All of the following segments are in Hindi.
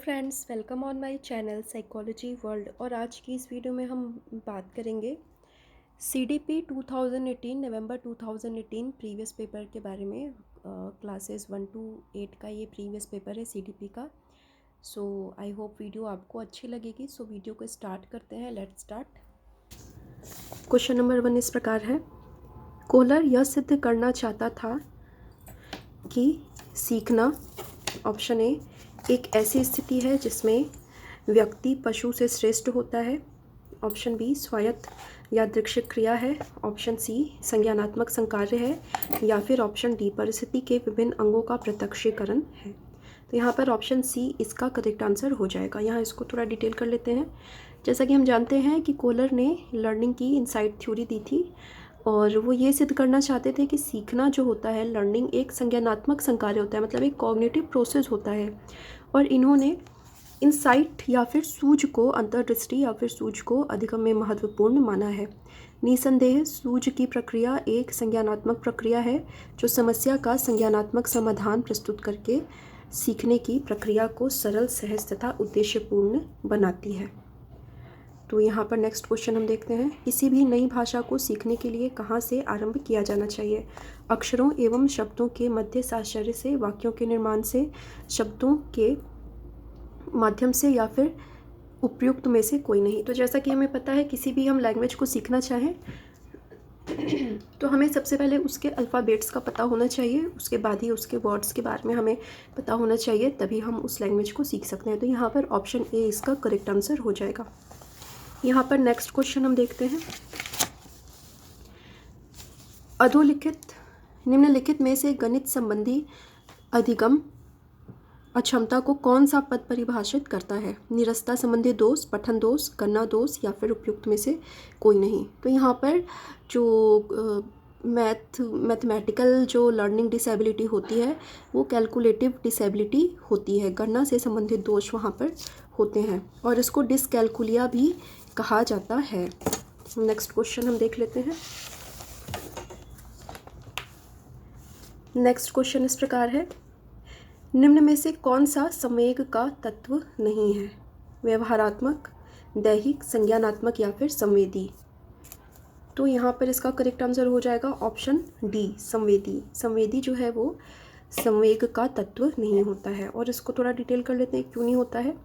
Friends, welcome on my channel psychology world. और आज की इस वीडियो में हम बात करेंगे सीडीपी 2018 नवंबर 2018 प्रीवियस पेपर के बारे में। क्लासेस 1 to 8 का ये प्रीवियस पेपर है सीडीपी का। सो आई होप वीडियो आपको अच्छी लगेगी। सो वीडियो को स्टार्ट करते हैं। Let's start. क्वेश्चन नंबर 1 इस प्रकार है। कोहलर यह सिद्ध करना चाहता था कि सीखना, ऑप्शन ए, एक ऐसी स्थिति है जिसमें व्यक्ति पशु से श्रेष्ठ होता है। ऑप्शन बी, स्वायत्त यादृच्छिक क्रिया है। ऑप्शन सी, संज्ञानात्मक संकार्य है। या फिर ऑप्शन डी, परिस्थिति के विभिन्न अंगों का प्रत्यक्षीकरण है। तो यहाँ पर ऑप्शन सी इसका करेक्ट आंसर हो जाएगा। यहाँ इसको थोड़ा डिटेल कर लेते हैं। जैसा कि हम जानते हैं कि कोहलर ने लर्निंग की इनसाइट थ्योरी दी थी और वो ये सिद्ध करना चाहते थे कि सीखना जो होता है, लर्निंग एक संज्ञानात्मक संकार्य होता है, मतलब एक कॉग्निटिव प्रोसेस होता है। और इन्होंने इनसाइट या फिर सूझ को, अंतर्दृष्टि या फिर सूझ को अधिगम में महत्वपूर्ण माना है। निसंदेह सूझ की प्रक्रिया एक संज्ञानात्मक प्रक्रिया है जो समस्या का संज्ञानात्मक समाधान प्रस्तुत करके सीखने की प्रक्रिया को सरल, सहज तथा उद्देश्यपूर्ण बनाती है। तो यहाँ पर नेक्स्ट क्वेश्चन हम देखते हैं। किसी भी नई भाषा को सीखने के लिए कहाँ से आरंभ किया जाना चाहिए? अक्षरों एवं शब्दों के मध्य साहचर्य से, वाक्यों के निर्माण से, शब्दों के माध्यम से, या फिर उपयुक्त में से कोई नहीं। तो जैसा कि हमें पता है, किसी भी हम लैंग्वेज को सीखना चाहें तो हमें सबसे पहले उसके अल्फ़ाबेट्स का पता होना चाहिए, उसके बाद ही उसके वर्ड्स के बारे में हमें पता होना चाहिए, तभी हम उस लैंग्वेज को सीख सकते हैं। तो यहाँ पर ऑप्शन ए इसका करेक्ट आंसर हो जाएगा। यहाँ पर नेक्स्ट क्वेश्चन हम देखते हैं। निम्नलिखित में से गणित संबंधी अधिगम अक्षमता को कौन सा पद परिभाषित करता है? निरस्ता संबंधी दोष, पठन दोष, गणना दोष, या फिर उपयुक्त में से कोई नहीं। तो यहाँ पर जो मैथमेटिकल जो लर्निंग डिसेबिलिटी होती है वो कैलकुलेटिव डिसेबिलिटी होती है। गणना से संबंधित दोष वहाँ पर होते हैं और इसको डिसकैलकुलिया भी कहा जाता है। नेक्स्ट क्वेश्चन हम देख लेते हैं। नेक्स्ट क्वेश्चन इस प्रकार है। निम्न में से कौन सा संवेग का तत्व नहीं है? व्यवहारात्मक, दैहिक, संज्ञानात्मक, या फिर संवेदी। तो यहाँ पर इसका करेक्ट आंसर हो जाएगा ऑप्शन डी, संवेदी। संवेदी जो है वो संवेग का तत्व नहीं होता है। और इसको थोड़ा डिटेल कर लेते हैं, क्यों नहीं होता है।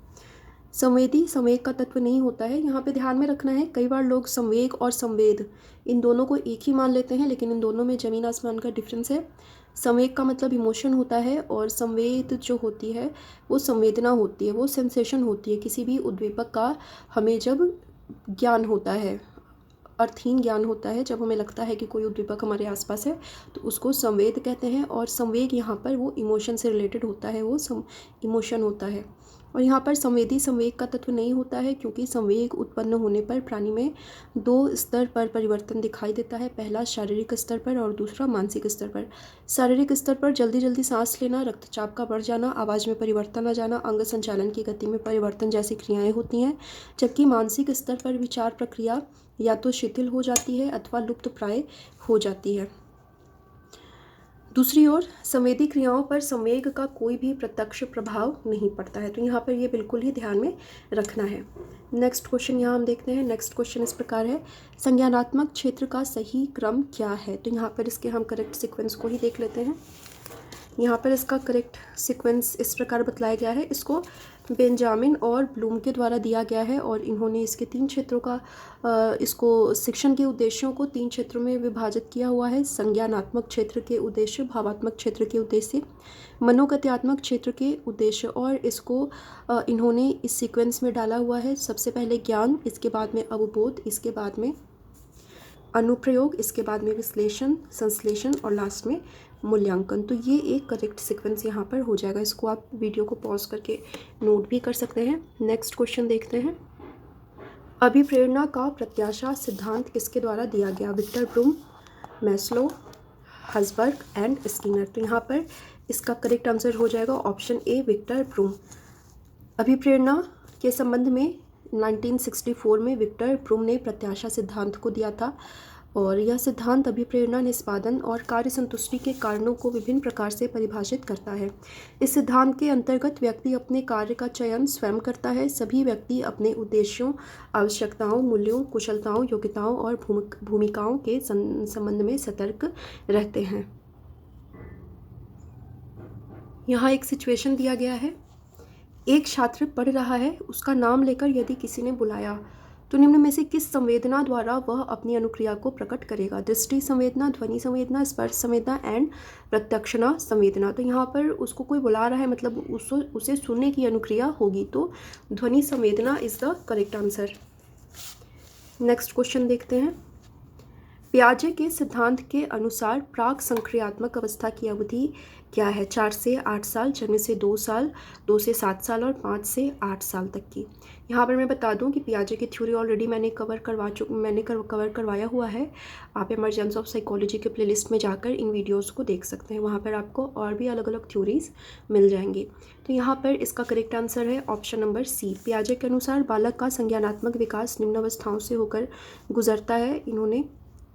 संवेदी संवेग का तत्व नहीं होता है। यहाँ पे ध्यान में रखना है, कई बार लोग संवेग और संवेद इन दोनों को एक ही मान लेते हैं, लेकिन इन दोनों में ज़मीन आसमान का डिफरेंस है। संवेग का मतलब इमोशन होता है और संवेद जो होती है वो संवेदना होती है, वो सेंसेशन होती है किसी भी उद्दीपक का। हमें जब ज्ञान होता है, अर्थहीन ज्ञान होता है, जब हमें लगता है कि कोई उद्दीपक हमारे आसपास है, तो उसको संवेद कहते हैं। और संवेग यहाँ पर वो इमोशन से रिलेटेड होता है, वो इमोशन होता है। और यहाँ पर संवेदी संवेग का तत्व नहीं होता है, क्योंकि संवेग उत्पन्न होने पर प्राणी में दो स्तर पर परिवर्तन दिखाई देता है। पहला शारीरिक स्तर पर और दूसरा मानसिक स्तर पर। शारीरिक स्तर पर जल्दी जल्दी सांस लेना, रक्तचाप का बढ़ जाना, आवाज़ में परिवर्तन आ जाना, अंग संचालन की गति में परिवर्तन जैसी क्रियाएं होती हैं। जबकि मानसिक स्तर पर विचार प्रक्रिया या तो शिथिल हो जाती है अथवा लुप्त प्राय हो जाती है। दूसरी ओर संवेदी क्रियाओं पर संवेग का कोई भी प्रत्यक्ष प्रभाव नहीं पड़ता है। तो यहाँ पर ये बिल्कुल ही ध्यान में रखना है। नेक्स्ट क्वेश्चन यहाँ हम देखते हैं। नेक्स्ट क्वेश्चन इस प्रकार है। संज्ञानात्मक क्षेत्र का सही क्रम क्या है? तो यहाँ पर इसके हम करेक्ट सीक्वेंस को ही देख लेते हैं। यहाँ पर इसका करेक्ट सीक्वेंस इस प्रकार बतलाया गया है। इसको बेंजामिन और ब्लूम के द्वारा दिया गया है और इन्होंने इसके 3 क्षेत्रों का इसको शिक्षण के उद्देश्यों को 3 क्षेत्रों में विभाजित किया हुआ है। संज्ञानात्मक क्षेत्र के उद्देश्य, भावात्मक क्षेत्र के उद्देश्य, मनोगत्यात्मक क्षेत्र के उद्देश्य। और इसको इन्होंने इस सीक्वेंस में डाला हुआ है। सबसे पहले ज्ञान, इसके बाद में अवबोध, इसके बाद में अनुप्रयोग, इसके बाद में विश्लेषण, संश्लेषण और लास्ट में मूल्यांकन। तो ये एक करेक्ट सीक्वेंस यहाँ पर हो जाएगा। इसको आप वीडियो को पॉज करके नोट भी कर सकते हैं। नेक्स्ट क्वेश्चन देखते हैं। अभिप्रेरणा का प्रत्याशा सिद्धांत किसके द्वारा दिया गया? Victor Vroom, Maslow, Herzberg and Skinner. तो यहाँ पर इसका करेक्ट आंसर हो जाएगा ऑप्शन ए, विक्टर ब्रूम। अभिप्रेरणा के संबंध में 1964 में विक्टर ब्रूम ने प्रत्याशा सिद्धांत को दिया था और यह सिद्धांत अभिप्रेरणा, निष्पादन और कार्य संतुष्टि के कारणों को विभिन्न प्रकार से परिभाषित करता है। इस सिद्धांत के अंतर्गत व्यक्ति अपने कार्य का चयन स्वयं करता है। सभी व्यक्ति अपने उद्देश्यों, आवश्यकताओं, मूल्यों, कुशलताओं, योग्यताओं और भूमिकाओं के संबंध में सतर्क रहते हैं। यहाँ एक सिचुएशन दिया गया है। एक छात्र पढ़ रहा है, उसका नाम लेकर यदि किसी ने बुलाया तो निम्न में से किस संवेदना द्वारा वह अपनी अनुक्रिया को प्रकट करेगा? दृष्टि संवेदना, ध्वनि संवेदना, स्पर्श संवेदना एंड प्रत्यक्षणा संवेदना। तो यहाँ पर उसको कोई बुला रहा है, मतलब उसे सुनने की अनुक्रिया होगी, तो ध्वनि संवेदना is the correct answer. Next question देखते हैं। पियाजे के सिद्धांत के अनुसार प्राक संक्रियात्मक अवस्था की अवधि क्या है? 4 से 8 साल, जन्म से 2 साल, 2 से 7 साल और 5 से 8 साल तक की। यहाँ पर मैं बता दूँ कि पियाजे की थ्योरी ऑलरेडी मैंने कवर करवाया हुआ है। आप इमरजेंस ऑफ साइकोलॉजी के प्लेलिस्ट में जाकर इन वीडियोस को देख सकते हैं, वहाँ पर आपको और भी अलग अलग थ्योरीज मिल जाएंगी। तो यहाँ पर इसका करेक्ट आंसर है ऑप्शन नंबर सी। पियाजे के अनुसार बालक का संज्ञानात्मक विकास निम्न अवस्थाओं से होकर गुजरता है। इन्होंने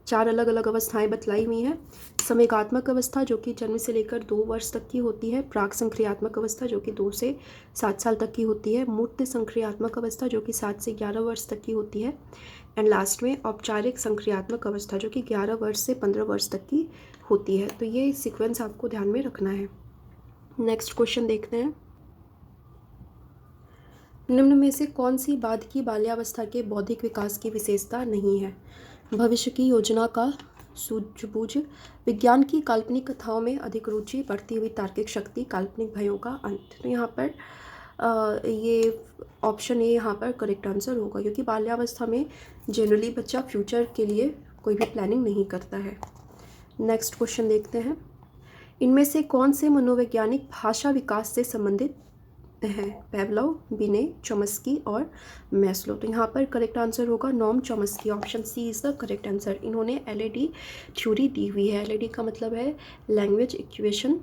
4 अलग अलग अवस्थाएं बतलाई हुई हैं। संवेगात्मक अवस्था जो कि जन्म से लेकर 2 वर्ष तक की होती है। प्राक संक्रियात्मक अवस्था जो कि 2 से 7 साल तक की होती है। मूर्त संक्रियात्मक अवस्था जो कि 7 से 11 वर्ष तक की होती है। एंड लास्ट में औपचारिक संक्रियात्मक अवस्था जो कि 11 वर्ष से 15 वर्ष तक की होती है। तो ये सीक्वेंस आपको ध्यान में रखना है। नेक्स्ट क्वेश्चन देखते हैं। निम्न में से कौन सी बाधिकी बाल्यावस्था के बौद्धिक विकास की विशेषता नहीं है? भविष्य की योजना का सूझबूझ, विज्ञान की काल्पनिक कथाओं में अधिक रुचि, बढ़ती हुई तार्किक शक्ति, काल्पनिक भयों का अंत। तो यहाँ पर ये ऑप्शन ए यहाँ पर करेक्ट आंसर होगा, क्योंकि बाल्यावस्था में जनरली बच्चा फ्यूचर के लिए कोई भी प्लानिंग नहीं करता है। नेक्स्ट क्वेश्चन देखते हैं। इनमें से कौन से मनोवैज्ञानिक भाषा विकास से संबंधित है? पेवलोव, बिने, चॉम्स्की और मैस्लो। तो यहाँ पर करेक्ट आंसर होगा Noam Chomsky. Option C is the correct answer. इन्होंने एलईडी थ्योरी दी हुई है। एलईडी का मतलब है language equation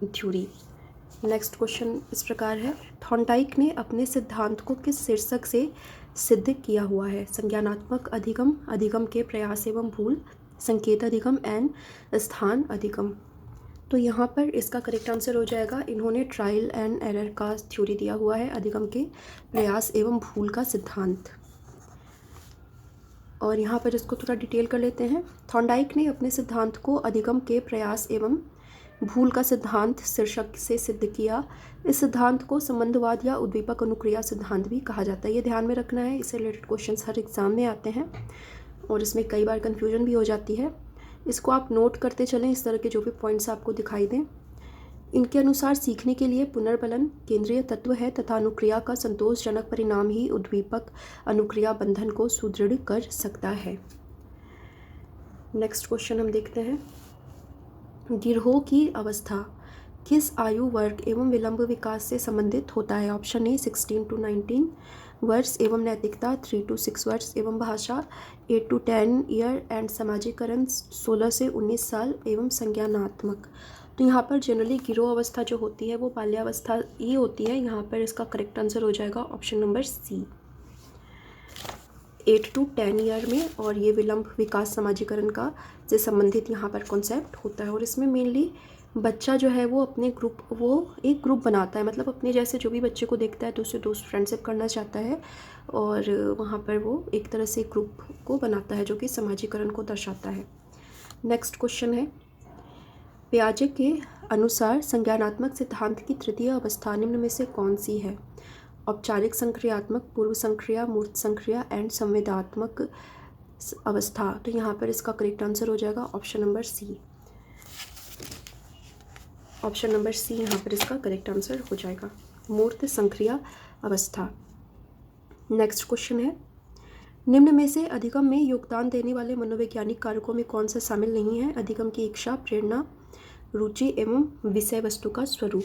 theory. Next question इस प्रकार है। थॉर्नडाइक ने अपने सिद्धांत को किस शीर्षक से सिद्ध किया हुआ है? संज्ञानात्मक अधिगम, अधिगम के प्रयास एवं भूल, संकेत अधिगम एंड स्थान अधिगम। तो यहाँ पर इसका करेक्ट आंसर हो जाएगा, इन्होंने ट्रायल एंड एरर का थ्योरी दिया हुआ है, अधिगम के प्रयास एवं भूल का सिद्धांत। और यहाँ पर इसको थोड़ा डिटेल कर लेते हैं। थॉर्नडाइक ने अपने सिद्धांत को अधिगम के प्रयास एवं भूल का सिद्धांत शीर्षक से सिद्ध किया। इस सिद्धांत को संबंधवाद या उद्दीपक अनुक्रिया सिद्धांत भी कहा जाता है। ये ध्यान में रखना है, इससे रिलेटेड क्वेश्चंस हर एग्जाम में आते हैं और इसमें कई बार कन्फ्यूजन भी हो जाती है। इसको आप नोट करते चलें, इस तरह के जो भी पॉइंट्स आपको दिखाई दें। इनके अनुसार सीखने के लिए पुनर्बलन केंद्रीय तत्व है तथा अनुक्रिया का संतोषजनक परिणाम ही उद्दीपक अनुक्रिया बंधन को सुदृढ़ कर सकता है। नेक्स्ट क्वेश्चन हम देखते हैं। गिरोह की अवस्था किस आयु वर्ग एवं विलंब विकास से संबंधित होता है? ऑप्शन ए 16 to 19 वर्ष एवं नैतिकता 3 to 6 वर्ष एवं भाषा 8 to 10 ईयर एंड समाजीकरण 16 से 19 साल एवं संज्ञानात्मक। तो यहाँ पर जनरली गिरोह अवस्था जो होती है वो बाल्यावस्था ही होती है। यहाँ पर इसका करेक्ट आंसर हो जाएगा option number C, 8 to 10 year में। और ये विलंब विकास समाजीकरण का से संबंधित यहाँ पर कॉन्सेप्ट होता है। और इसमें मेनली बच्चा जो है वो अपने एक ग्रुप बनाता है, मतलब अपने जैसे जो भी बच्चे को देखता है तो उससे दोस्त फ्रेंडशिप करना चाहता है और वहाँ पर वो एक तरह से ग्रुप को बनाता है जो कि समाजीकरण को दर्शाता है। नेक्स्ट क्वेश्चन है। पियाजे के अनुसार संज्ञानात्मक सिद्धांत की तृतीय अवस्था निम्न में से कौन सी है? औपचारिक संक्रियात्मक, पूर्व संक्रिया, मूर्त संक्रिया एंड संवेदात्मक अवस्था। तो यहाँ पर इसका करेक्ट आंसर हो जाएगा option number C. Option number C यहाँ पर इसका करेक्ट आंसर हो जाएगा, मूर्त संक्रिया अवस्था। नेक्स्ट क्वेश्चन है। निम्न में से अधिगम में योगदान देने वाले मनोवैज्ञानिक कारकों में कौन सा शामिल नहीं है? अधिगम की इच्छा, प्रेरणा, रुचि एवं विषय वस्तु का स्वरूप।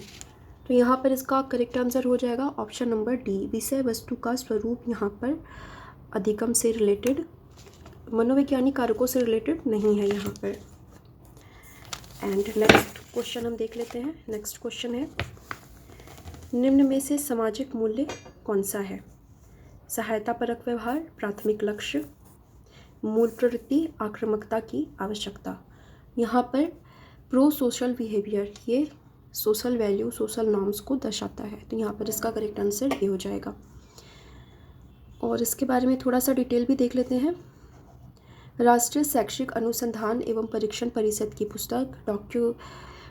तो यहाँ पर इसका करेक्ट आंसर हो जाएगा ऑप्शन नंबर डी, विषय वस्तु का स्वरूप यहाँ पर अधिगम से रिलेटेड, मनोवैज्ञानिक कारकों से रिलेटेड नहीं है यहाँ पर। एंड नेक्स्ट क्वेश्चन हम देख लेते हैं। नेक्स्ट क्वेश्चन है। निम्न में से सामाजिक मूल्य कौन सा है? सहायता परक व्यवहार, प्राथमिक लक्ष्य, मूल प्रवृत्ति आक्रामकता की आवश्यकता। यहाँ पर प्रो सोशल बिहेवियर, ये सोशल वैल्यू सोशल नॉर्म्स को दर्शाता है, तो यहाँ पर इसका करेक्ट आंसर ये हो जाएगा। और इसके बारे में थोड़ा सा डिटेल भी देख लेते हैं। राष्ट्रीय शैक्षिक अनुसंधान एवं परीक्षण परिषद की पुस्तक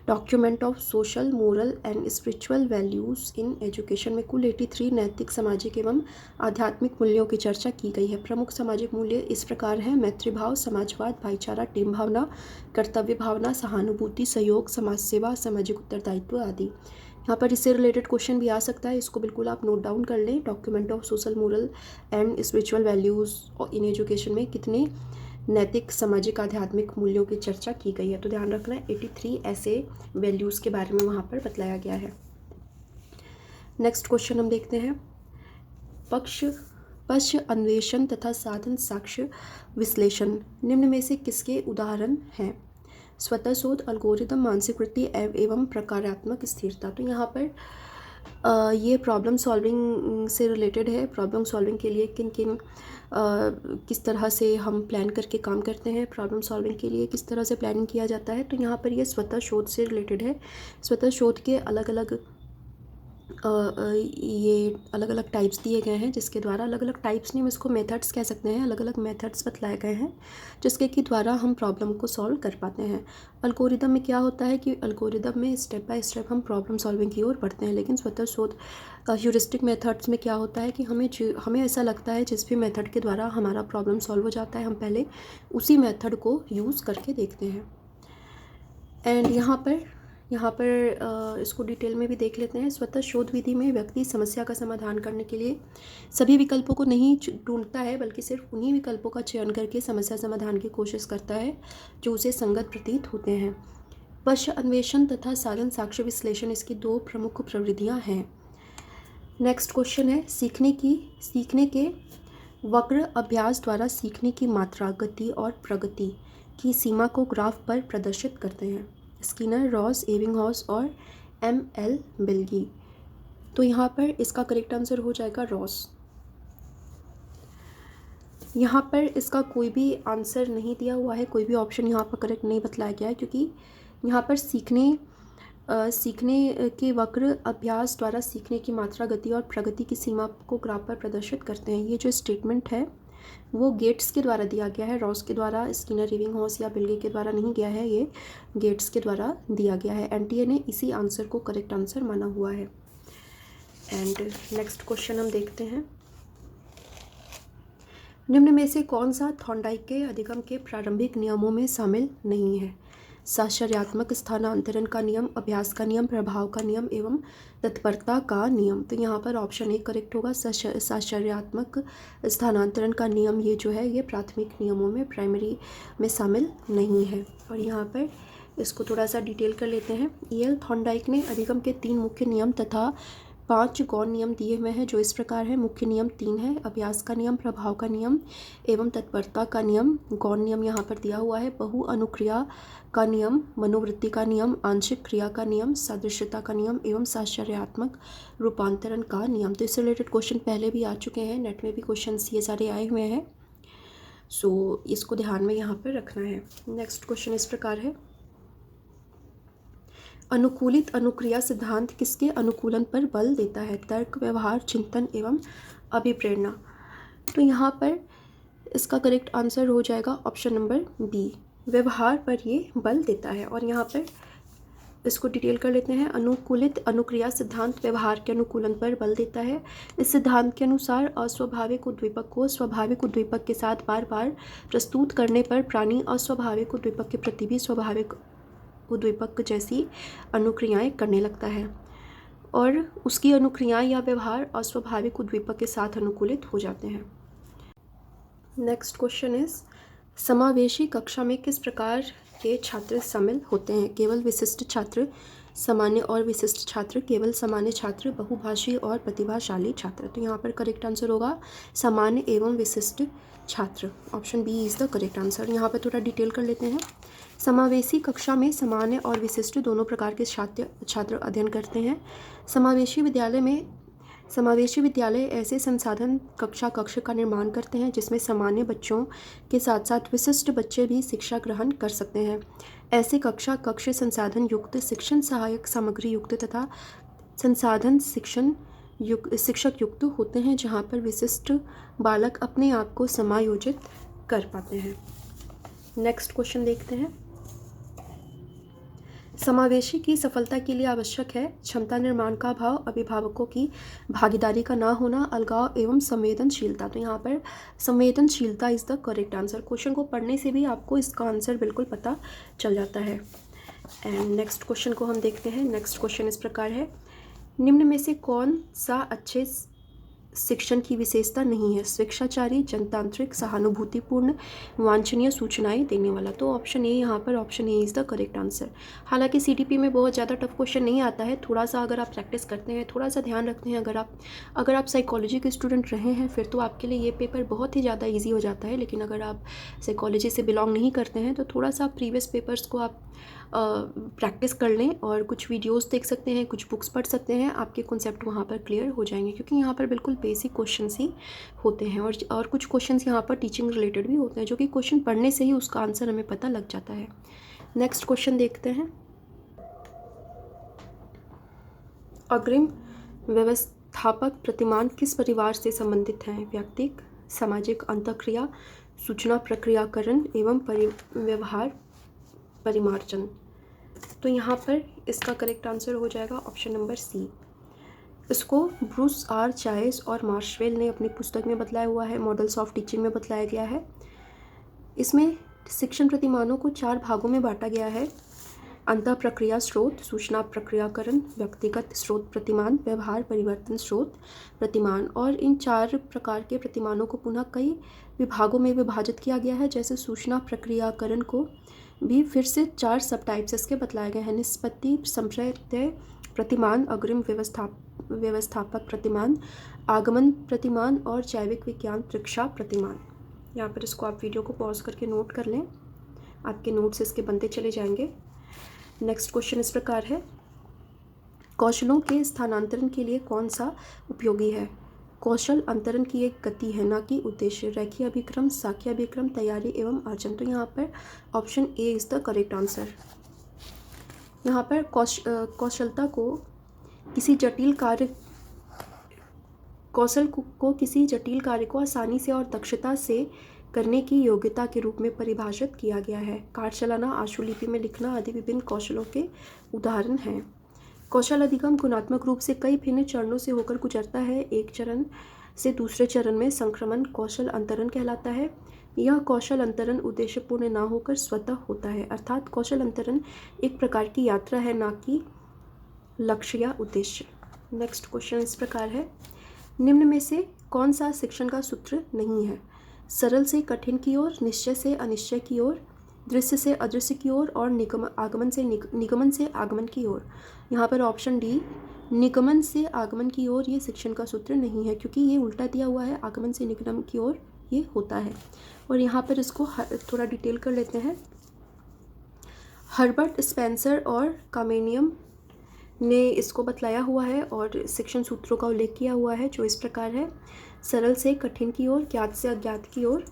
document of social moral and spiritual values in education में कुल 83 नैतिक सामाजिक एवं आध्यात्मिक मूल्यों की चर्चा की गई है। प्रमुख सामाजिक मूल्य इस प्रकार हैं: मैत्रीभाव, समाजवाद, भाईचारा, टीम भावना, कर्तव्य भावना, सहानुभूति, सहयोग, समाज सेवा, सामाजिक उत्तरदायित्व आदि। यहाँ पर इससे रिलेटेड क्वेश्चन भी आ सकता है, इसको बिल्कुल आप नोट डाउन कर लें। Document of social moral and spiritual values in education में कितने नैतिक सामाजिक आध्यात्मिक मूल्यों की चर्चा की गई है, तो ध्यान रखना 83 ऐसे वैल्यूज़ के बारे में वहाँ पर बतलाया गया है। नेक्स्ट क्वेश्चन हम देखते हैं। पक्ष अन्वेषण तथा साधन साक्ष्य विश्लेषण निम्न में से किसके उदाहरण हैं? स्वतः शोध, एल्गोरिदम, मानसिक वृत्ति एवं प्रकारात्मक स्थिरता। तो यहाँ पर ये प्रॉब्लम सॉल्विंग से रिलेटेड है। प्रॉब्लम सॉल्विंग के लिए किस तरह से हम प्लान करके काम करते हैं, प्रॉब्लम सॉल्विंग के लिए किस तरह से प्लानिंग किया जाता है, तो यहाँ पर ये स्वतः शोध से रिलेटेड है। स्वतः शोध के अलग अलग ये अलग अलग टाइप्स दिए गए हैं, जिसके द्वारा अलग अलग टाइप्स नहीं, हम इसको मेथड्स कह सकते हैं, अलग अलग मेथड्स बतलाए गए हैं जिसके के द्वारा हम प्रॉब्लम को सॉल्व कर पाते हैं। अल्गोरिदम में क्या होता है कि अल्गोरिदम में स्टेप बाय स्टेप हम प्रॉब्लम सॉल्विंग की ओर बढ़ते हैं, लेकिन स्वतः शोध ह्यूरिस्टिक मेथड्स में क्या होता है कि हमें ऐसा लगता है जिस भी मेथड के द्वारा हमारा प्रॉब्लम सॉल्व हो जाता है, हम पहले उसी मेथड को यूज़ करके देखते हैं। एंड यहाँ पर इसको डिटेल में भी देख लेते हैं। स्वतः शोध विधि में व्यक्ति समस्या का समाधान करने के लिए सभी विकल्पों को नहीं ढूंढता है, बल्कि सिर्फ उन्हीं विकल्पों का चयन करके समस्या समाधान की कोशिश करता है जो उसे संगत प्रतीत होते हैं। पक्ष अन्वेषण तथा साधन साक्ष्य विश्लेषण इसकी दो प्रमुख प्रवृत्तियाँ हैं। नेक्स्ट क्वेश्चन है, सीखने के वक्र अभ्यास द्वारा सीखने की मात्रा, गति और प्रगति की सीमा को ग्राफ पर प्रदर्शित करते हैं। स्किनर, रॉस, एबिंगहॉस और एम.एल. बिल्गी। तो यहाँ पर इसका करेक्ट आंसर हो जाएगा रॉस। यहाँ पर इसका कोई भी आंसर नहीं दिया हुआ है, कोई भी ऑप्शन यहाँ पर करेक्ट नहीं बतलाया गया है, क्योंकि यहाँ पर सीखने के वक्र अभ्यास द्वारा सीखने की मात्रा, गति और प्रगति की सीमा को ग्राफ पर प्रदर्शित करते हैं। ये जो स्टेटमेंट है वो गेट्स के द्वारा दिया गया है, रॉस के द्वारा, स्किनर, एबिंगहॉस या बिल्गी के द्वारा नहीं गया है, ये गेट्स के द्वारा दिया गया है। एनटीए ने इसी आंसर को करेक्ट आंसर माना हुआ है। एंड नेक्स्ट क्वेश्चन हम देखते हैं। निम्न में से कौन सा थॉर्नडाइक के अधिगम के प्रारंभिक नियमों में शामिल नहीं है? साश्चर्यात्मक स्थानांतरण का नियम, अभ्यास का नियम, प्रभाव का नियम एवं तत्परता का नियम। तो यहाँ पर ऑप्शन ए करेक्ट होगा। साश्चर्यात्मक स्थानांतरण का नियम ये जो है ये प्राथमिक नियमों में, प्राइमरी में शामिल नहीं है। और यहाँ पर इसको थोड़ा सा डिटेल कर लेते हैं। E.L. थॉर्नडाइक ने अधिगम के 3 मुख्य नियम तथा 5 गौण नियम दिए हुए हैं, जो इस प्रकार है। मुख्य नियम 3 है, अभ्यास का नियम, प्रभाव का नियम एवं तत्परता का नियम। गौण नियम यहाँ पर दिया हुआ है, बहु अनुक्रिया का नियम, मनोवृत्ति का नियम, आंशिक क्रिया का नियम, सादृश्यता का नियम एवं साश्चर्यात्मक रूपांतरण का नियम। तो इससे रिलेटेड क्वेश्चन पहले भी आ चुके हैं, नेट में भी क्वेश्चन ये सारे आए हुए हैं, सो इसको ध्यान में यहाँ पर रखना है। नेक्स्ट क्वेश्चन इस प्रकार है, अनुकूलित अनुक्रिया सिद्धांत किसके अनुकूलन पर बल देता है? तर्क, व्यवहार, चिंतन एवं अभिप्रेरणा। तो यहाँ पर इसका करेक्ट आंसर हो जाएगा ऑप्शन नंबर बी, व्यवहार पर ये बल देता है। और यहाँ पर इसको डिटेल कर लेते हैं। अनुकूलित अनुक्रिया सिद्धांत व्यवहार के अनुकूलन पर बल देता है। इस सिद्धांत के अनुसार अस्वाभाविक उद्दीपक को स्वाभाविक उद्दीपक के साथ बार बार प्रस्तुत करने पर प्राणी अस्वाभाविक उद्दीपक के प्रति भी स्वाभाविक उद्दीपक जैसी अनुक्रियाएं करने लगता है और उसकी अनुक्रियाएं या व्यवहार अस्वाभाविक उद्दीपक के साथ अनुकूलित हो जाते हैं। नेक्स्ट क्वेश्चन इज, समावेशी कक्षा में किस प्रकार के छात्र शामिल होते हैं? केवल विशिष्ट छात्र, सामान्य और विशिष्ट छात्र, केवल सामान्य छात्र, बहुभाषी और प्रतिभाशाली छात्र। तो यहाँ पर करेक्ट आंसर होगा सामान्य एवं विशिष्ट छात्र। Option B is the correct answer. यहाँ पर थोड़ा डिटेल कर लेते हैं। समावेशी कक्षा में सामान्य और विशिष्ट दोनों प्रकार के छात्र अध्ययन करते हैं। समावेशी विद्यालय में समावेशी विद्यालय ऐसे संसाधन कक्षा कक्ष का निर्माण करते हैं जिसमें सामान्य बच्चों के साथ साथ विशिष्ट बच्चे भी शिक्षा ग्रहण कर सकते हैं। ऐसे कक्षा कक्ष संसाधन युक्त, शिक्षण सहायक सामग्री युक्त तथा संसाधन शिक्षक युक्त होते हैं जहाँ पर विशिष्ट बालक अपने आप को समायोजित कर पाते हैं। नेक्स्ट क्वेश्चन देखते हैं। समावेशी की सफलता के लिए आवश्यक है क्षमता निर्माण का अभाव, अभिभावकों की भागीदारी का ना होना, अलगाव एवं संवेदनशीलता। तो यहाँ पर संवेदनशीलता is the correct answer. Question को पढ़ने से भी आपको इसका आंसर बिल्कुल पता चल जाता है। एंड नेक्स्ट क्वेश्चन को हम देखते हैं। नेक्स्ट क्वेश्चन इस प्रकार है, निम्न में से कौन सा अच्छे शिक्षण की विशेषता नहीं है? स्वेच्छाचारी, जनतांत्रिक, सहानुभूतिपूर्ण, वांछनीय सूचनाएं देने वाला। तो ऑप्शन ए, यहाँ पर option A is the correct answer. हालांकि सीडीपी में बहुत ज़्यादा टफ क्वेश्चन नहीं आता है, थोड़ा सा अगर आप प्रैक्टिस करते हैं, थोड़ा सा ध्यान रखते हैं, अगर आप साइकोलॉजी के स्टूडेंट रहे हैं फिर तो आपके लिए ये पेपर बहुत ही ज़्यादा ईजी हो जाता है। लेकिन अगर आप साइकोलॉजी से बिलोंग नहीं करते हैं तो थोड़ा सा प्रीवियस पेपर्स को आप प्रैक्टिस कर लें और कुछ वीडियोस देख सकते हैं, कुछ बुक्स पढ़ सकते हैं, आपके कॉन्सेप्ट वहाँ पर क्लियर हो जाएंगे। क्योंकि यहाँ पर बिल्कुल बेसिक क्वेश्चंस ही होते हैं और कुछ क्वेश्चंस यहाँ पर टीचिंग रिलेटेड भी होते हैं, जो कि क्वेश्चन पढ़ने से ही उसका आंसर हमें पता लग जाता है। नेक्स्ट क्वेश्चन देखते हैं। अग्रिम व्यवस्थापक प्रतिमान किस परिवार से संबंधित हैं? व्यक्तिक, सामाजिक अंतःक्रिया, सूचना प्रक्रियाकरण एवं व्यवहार परिमार्जन। तो यहाँ पर इसका करेक्ट आंसर हो जाएगा ऑप्शन नंबर सी। इसको ब्रूस आर चाइस और मार्शवेल ने अपनी पुस्तक में बतलाया हुआ है, मॉडल्स ऑफ टीचिंग में बतलाया गया है। इसमें शिक्षण प्रतिमानों को 4 भागों में बांटा गया है। अंतः प्रक्रिया स्रोत, सूचना प्रक्रियाकरण, व्यक्तिगत स्रोत प्रतिमान, व्यवहार परिवर्तन स्रोत प्रतिमान। और इन 4 प्रकार के प्रतिमानों को पुनः कई विभागों में विभाजित किया गया है। जैसे सूचना प्रक्रियाकरण को भी फिर से 4 सब टाइप्स इसके बतलाए गए हैं। निष्पत्ति संप्रत्यय प्रतिमान, अग्रिम व्यवस्थापक प्रतिमान, आगमन प्रतिमान और जैविक विज्ञान परीक्षा प्रतिमान। यहाँ पर इसको आप वीडियो को पॉज करके नोट कर लें, आपके नोट्स इसके बनते चले जाएंगे। नेक्स्ट क्वेश्चन इस प्रकार है, कौशलों के स्थानांतरण के लिए कौन सा उपयोगी है? कौशल अंतरण की एक गति है, ना कि उद्देश्य। रेखीय अभिक्रम, साक्ष्य अभिक्रम, तैयारी एवं अर्जन। तो यहाँ पर option A is the correct answer. यहाँ पर कौशलता को किसी जटिल कार्य किसी जटिल कार्य को आसानी से और दक्षता से करने की योग्यता के रूप में परिभाषित किया गया है। कार चलाना, आशुलिपि में लिखना आदि विभिन्न कौशलों के उदाहरण हैं। कौशल अधिगम गुणात्मक रूप से कई भिन्न चरणों से होकर गुजरता है। एक चरण से दूसरे चरण में संक्रमण कौशल अंतरण कहलाता है। यह कौशल अंतरण उद्देश्यपूर्ण ना होकर स्वतः होता है, अर्थात कौशल अंतरण एक प्रकार की यात्रा है, ना कि लक्ष्य या उद्देश्य। नेक्स्ट क्वेश्चन इस प्रकार है, निम्न में से कौन सा शिक्षण का सूत्र नहीं है? सरल से कठिन की ओर, निश्चय से अनिश्चय की ओर, दृश्य से अदृश्य की ओर और निगमन से आगमन की ओर। यहाँ पर ऑप्शन डी, निगमन से आगमन की ओर ये शिक्षण का सूत्र नहीं है, क्योंकि ये उल्टा दिया हुआ है, आगमन से निगमन की ओर ये होता है। और यहाँ पर इसको थोड़ा डिटेल कर लेते हैं। हर्बर्ट स्पेंसर और कामेनियम ने इसको बतलाया हुआ है और शिक्षण सूत्रों का उल्लेख किया हुआ है, जो इस प्रकार है। सरल से कठिन की ओर, ज्ञात से अज्ञात की ओर,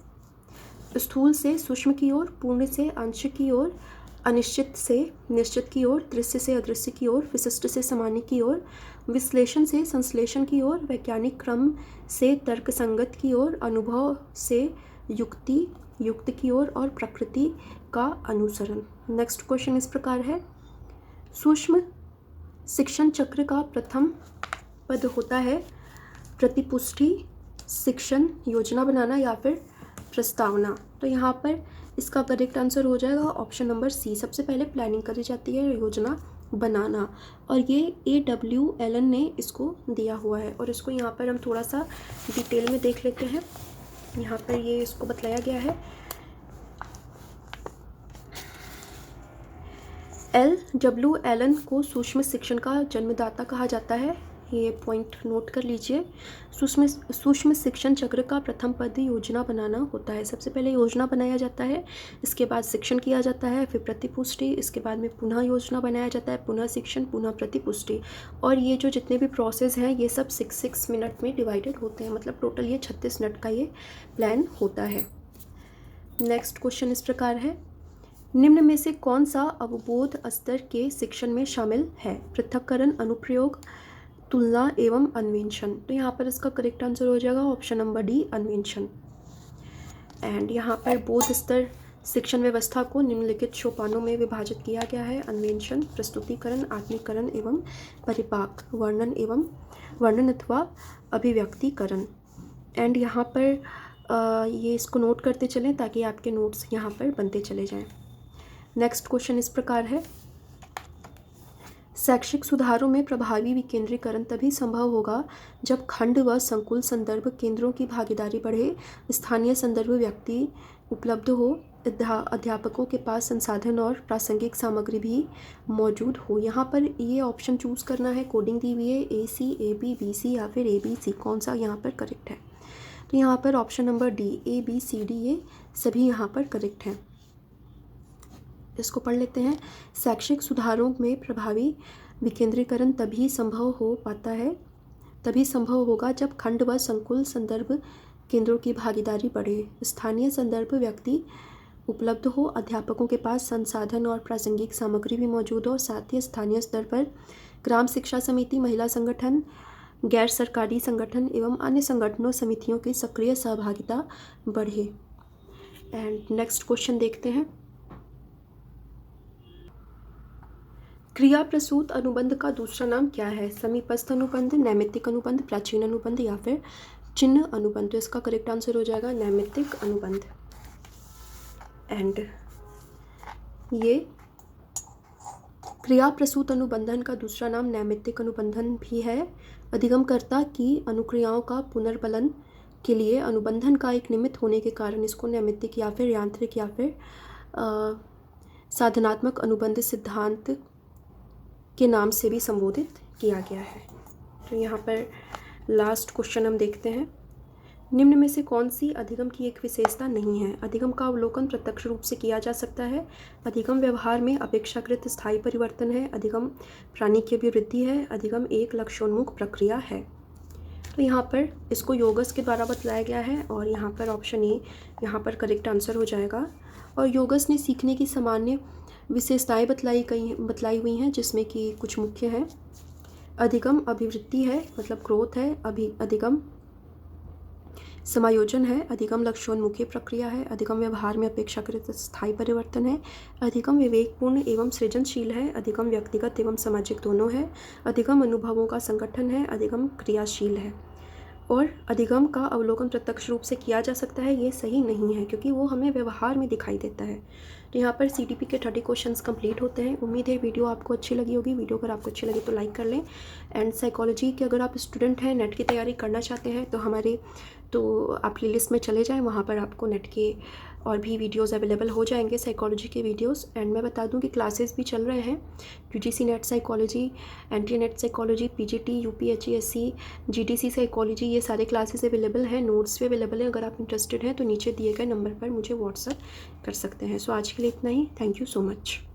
स्थूल से सूक्ष्म की ओर, पूर्ण से अंश की ओर, अनिश्चित से निश्चित की ओर, दृश्य से अदृश्य की ओर, विशिष्ट से सामान्य की ओर, विश्लेषण से संश्लेषण की ओर, वैज्ञानिक क्रम से तर्कसंगत की ओर, अनुभव से युक्त की ओर और प्रकृति का अनुसरण। नेक्स्ट क्वेश्चन इस प्रकार है, सूक्ष्म शिक्षण चक्र का प्रथम पद होता है प्रतिपुष्टि, शिक्षण, योजना बनाना या फिर प्रस्तावना। तो यहाँ पर इसका करेक्ट आंसर हो जाएगा ऑप्शन नंबर सी। सबसे पहले प्लानिंग करी जाती है, योजना बनाना, और ये AW एलन ने इसको दिया हुआ है। और इसको यहाँ पर हम थोड़ा सा डिटेल में देख लेते हैं। यहाँ पर ये इसको बतलाया गया है। LW एलन को सूक्ष्म शिक्षण का जन्मदाता कहा जाता है। ये पॉइंट नोट कर लीजिए। सूक्ष्म शिक्षण चक्र का प्रथम पद योजना बनाना होता है। सबसे पहले योजना बनाया जाता है, इसके बाद शिक्षण किया जाता है, फिर प्रतिपुष्टि, इसके बाद में पुनः योजना बनाया जाता है, पुनः शिक्षण, पुनः प्रतिपुष्टि। और ये जो जितने भी प्रोसेस हैं ये सब 6 मिनट में डिवाइडेड होते हैं, मतलब टोटल ये 36 मिनट का ये प्लान होता है। नेक्स्ट क्वेश्चन इस प्रकार है, निम्न में से कौन सा अवबोध स्तर के शिक्षण में शामिल है? पृथक्करण, अनुप्रयोग, तुलना एवं अन्वेषण। तो यहाँ पर इसका करेक्ट आंसर हो जाएगा ऑप्शन नंबर डी, अन्वेषण। एंड यहाँ पर बोध स्तर शिक्षण व्यवस्था को निम्नलिखित सोपानों में विभाजित किया गया है। अन्वेषण, प्रस्तुतिकरण, आत्मीकरण एवं परिपाक, वर्णन अथवा अभिव्यक्तिकरण। एंड यहाँ पर ये इसको नोट करते चलें ताकि आपके नोट्स यहाँ पर बनते चले जाएं। नेक्स्ट क्वेश्चन इस प्रकार है, शैक्षिक सुधारों में प्रभावी विकेंद्रीकरण तभी संभव होगा जब खंड व संकुल संदर्भ केंद्रों की भागीदारी बढ़े, स्थानीय संदर्भ व्यक्ति उपलब्ध हो, अध्यापकों के पास संसाधन और प्रासंगिक सामग्री भी मौजूद हो। यहाँ पर ये ऑप्शन चूज़ करना है, कोडिंग दी हुई है AC, AB, BC या फिर ABC, कौन सा यहाँ पर करेक्ट है? तो यहाँ पर ऑप्शन नंबर डी, ABCD ये सभी यहाँ पर करेक्ट हैं। इसको पढ़ लेते हैं। शैक्षिक सुधारों में प्रभावी विकेंद्रीकरण तभी संभव होगा जब खंड व संकुल संदर्भ केंद्रों की भागीदारी बढ़े, स्थानीय संदर्भ व्यक्ति उपलब्ध हो, अध्यापकों के पास संसाधन और प्रासंगिक सामग्री भी मौजूद हो, साथ ही स्थानीय स्तर पर ग्राम शिक्षा समिति, महिला संगठन, गैर सरकारी संगठन एवं अन्य संगठनों समितियों की सक्रिय सहभागिता बढ़े। एंड नेक्स्ट क्वेश्चन देखते हैं, क्रिया प्रसूत अनुबंध का दूसरा नाम क्या है? समीपस्थ अनुबंध, नैमित्तिक अनुबंध, प्राचीन अनुबंध या फिर चिन्ह अनुबंध। तो इसका करेक्ट आंसर हो जाएगा नैमित्तिक अनुबंध। एंड ये क्रिया प्रसूत अनुबंधन का दूसरा नाम नैमित्तिक अनुबंधन भी है। अधिगमकर्ता की अनुक्रियाओं का पुनर्बलन के लिए अनुबंधन का एक निमित्त होने के कारण इसको नैमित्तिक या फिर यांत्रिक या फिर साधनात्मक अनुबंध सिद्धांत के नाम से भी संबोधित किया गया है। तो यहाँ पर लास्ट क्वेश्चन हम देखते हैं, निम्न में से कौन सी अधिगम की एक विशेषता नहीं है? अधिगम का अवलोकन प्रत्यक्ष रूप से किया जा सकता है, अधिगम व्यवहार में अपेक्षाकृत स्थायी परिवर्तन है, अधिगम प्राणी की अभिवृद्धि है, अधिगम एक लक्ष्योन्मुख प्रक्रिया है। तो यहाँ पर इसको योगस के द्वारा बतलाया गया है और यहाँ पर ऑप्शन ए यहाँ पर करेक्ट आंसर हो जाएगा। और योगस ने सीखने की सामान्य विशेषताएं बतलाई हुई हैं, जिसमें कि कुछ मुख्य हैं। अधिगम अभिवृद्धि है, मतलब ग्रोथ है, अधिगम समायोजन है, अधिगम लक्ष्योन्मुखी प्रक्रिया है, अधिगम व्यवहार में अपेक्षाकृत स्थायी परिवर्तन है, अधिगम विवेकपूर्ण एवं सृजनशील है, अधिगम व्यक्तिगत एवं सामाजिक दोनों है, अधिगम अनुभवों का संगठन है, अधिगम क्रियाशील है। और अधिगम का अवलोकन प्रत्यक्ष रूप से किया जा सकता है, ये सही नहीं है क्योंकि वो हमें व्यवहार में दिखाई देता है। तो यहाँ पर CDP के 30 क्वेश्चंस कंप्लीट होते हैं। उम्मीद है वीडियो आपको अच्छी लगी होगी। वीडियो अगर आपको अच्छी लगी तो लाइक कर लें। एंड साइकोलॉजी के अगर आप स्टूडेंट हैं, नेट की तैयारी करना चाहते हैं तो आप प्लेलिस्ट में चले जाएँ, वहाँ पर आपको नेट के और भी वीडियोस अवेलेबल हो जाएंगे, साइकोलॉजी के वीडियोस। एंड मैं बता दूं कि क्लासेस भी चल रहे हैं, UGC net psychology, entry net psychology, PGT, UPHESC, GDC psychology, ये सारे क्लासेस अवेलेबल हैं, नोट्स भी अवेलेबल हैं। अगर आप इंटरेस्टेड हैं तो नीचे दिए गए नंबर पर मुझे व्हाट्सअप कर सकते हैं। सो आज के लिए इतना ही। Thank you so much.